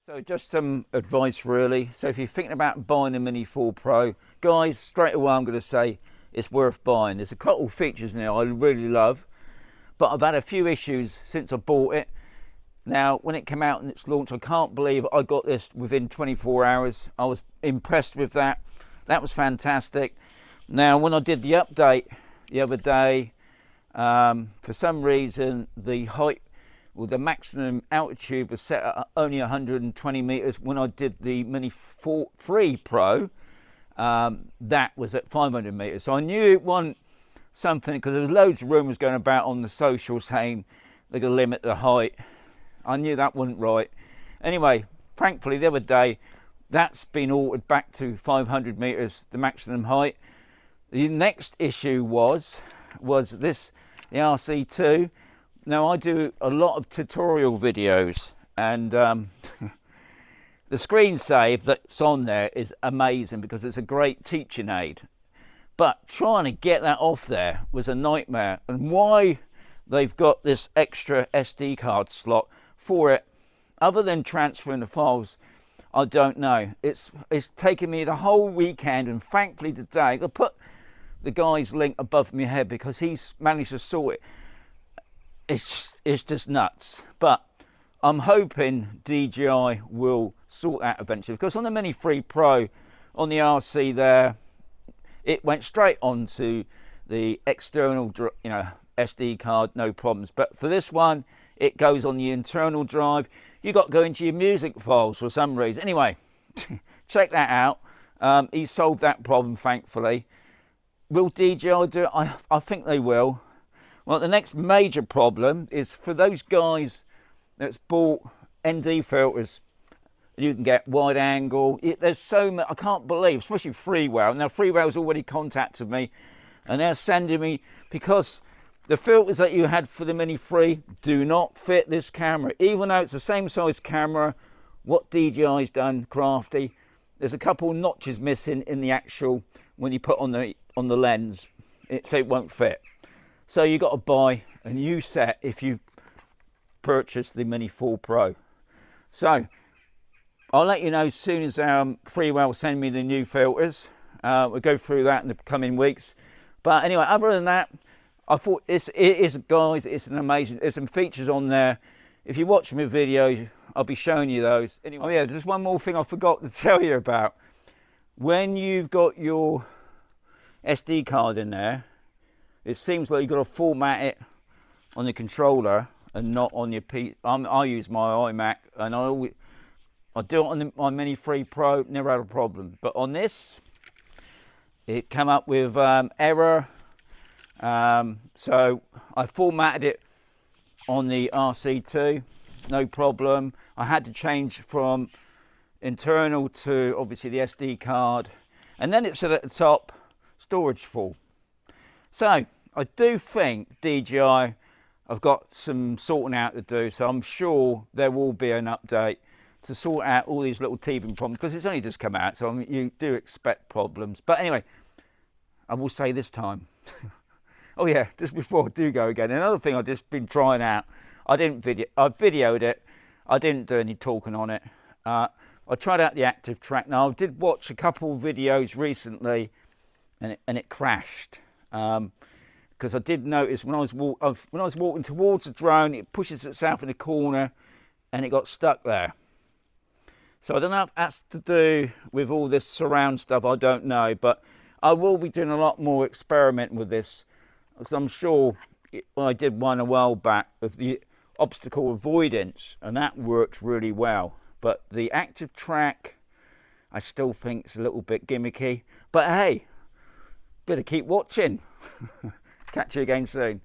So just some advice really. So if you're thinking about buying a Mini 4 Pro, guys, straight away I'm going to say it's worth buying. There's a couple of features now I really love, but I've had a few issues since I bought it. Now, when it came out and its launch, I can't believe I got this within 24 hours. I was impressed with that. That was fantastic. Now, when I did the update the other day, for some reason, the height, well, the maximum altitude was set at only 120 meters. When I did the Mini 3 Pro, that was at 500 meters. So I knew it wasn't something, because there was loads of rumors going about on the social saying they're going to limit the height. I knew that wasn't right. Anyway, thankfully the other day, that's been altered back to 500 meters, the maximum height. The next issue was this, the RC2. Now, I do a lot of tutorial videos, and the screen save that's on there is amazing because it's a great teaching aid. But trying to get that off there was a nightmare. And why they've got this extra SD card slot for it, other than transferring the files, I don't know. It's taken me the whole weekend, and thankfully today, I'll put the guy's link above my head because he's managed to sort it. It's just nuts. But I'm hoping DJI will sort that eventually, because on the Mini 3 Pro, on the RC there, it went straight onto the external, SD card, no problems. But for this one, it goes on the internal drive. You got to go into your music files for some reason. Anyway, check that out. He solved that problem, thankfully. Will DJI do it? I think they will. Well, the next major problem is for those guys that's bought ND filters. You can get wide angle. There's so much, I can't believe, especially Freewell. Now, Freewell's already contacted me, and they're sending me, because the filters that you had for the Mini 3 do not fit this camera. Even though it's the same size camera, what DJI's done, crafty, there's a couple notches missing in the actual, when you put on the lens, so it won't fit. So you got to buy a new set if you purchase the Mini 4 Pro. So I'll let you know as soon as Freewell send me the new filters. We'll go through that in the coming weeks. But anyway, other than that, I thought it is, guys, it's an amazing, there's some features on there. If you watch my videos, I'll be showing you those. Anyway, oh yeah, there's one more thing I forgot to tell you about. When you've got your SD card in there, it seems like you've got to format it on the controller and not on your PC. I use my iMac, and I do it on my Mini 3 Pro, never had a problem. But on this, it came up with error. So I formatted it on the RC2, no problem. I had to change from internal to obviously the SD card, and then it said at the top, storage full. So I do think DJI have got some sorting out to do, so I'm sure there will be an update to sort out all these little teething problems, because it's only just come out, so I mean, you do expect problems. But anyway, I will say this time, oh yeah, just before I do go again, another thing I've just been trying out, I videoed it, I didn't do any talking on it. I tried out the active track. Now, I did watch a couple of videos recently, and it crashed. Because I did notice when I was walking towards the drone, it pushes itself in the corner, and it got stuck there. So I don't know if that's to do with all this surround stuff, I don't know, but I will be doing a lot more experimenting with this, because I'm sure I did one a while back of the obstacle avoidance, and that worked really well. But the active track, I still think it's a little bit gimmicky. But hey, better keep watching. Catch you again soon.